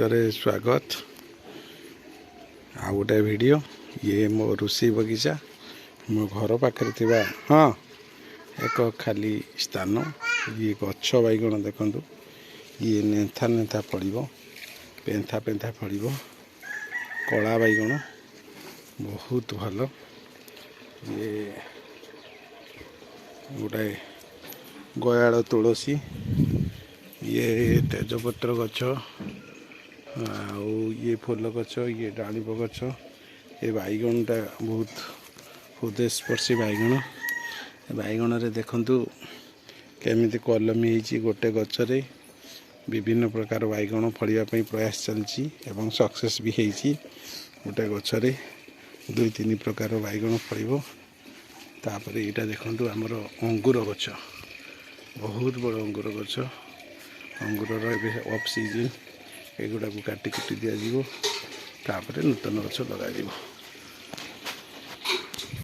ବଗିଚାରେ स्वागत। आ गोटे वीडियो ये मो रोषे बगीचा मो घर पाखे थिबा हाँ एक खाली स्थान ये गछ बैगण देखंतु ये नेथा नेथा पड़िबो पेंथा पेंथा पड़िबो कला बैगण बहुत भल ये गोटे गयाड़ तुलसी ये तेजपत्र गछ ये फूल गछ ये डालिंब गछ ये बैगणटा बहुत हृदयस्पर्शी बैगण बैगण रे देखंतु केमिति कलमी होइछि गोटे गछरे विभिन्न प्रकार बैगण फलिया पई प्रयास चलछि एवं सक्सेस भी होइछि गोटे गछरे दुई तीन प्रकार बैगण फलिबो तापर एटा देखंतु हमर अंगूर गछ बहुत बड़ अंगूर गछ अंगूर ऑफ सीजन एगुड़ा को काटी कुटी दिया तापर नूतन गछ लगा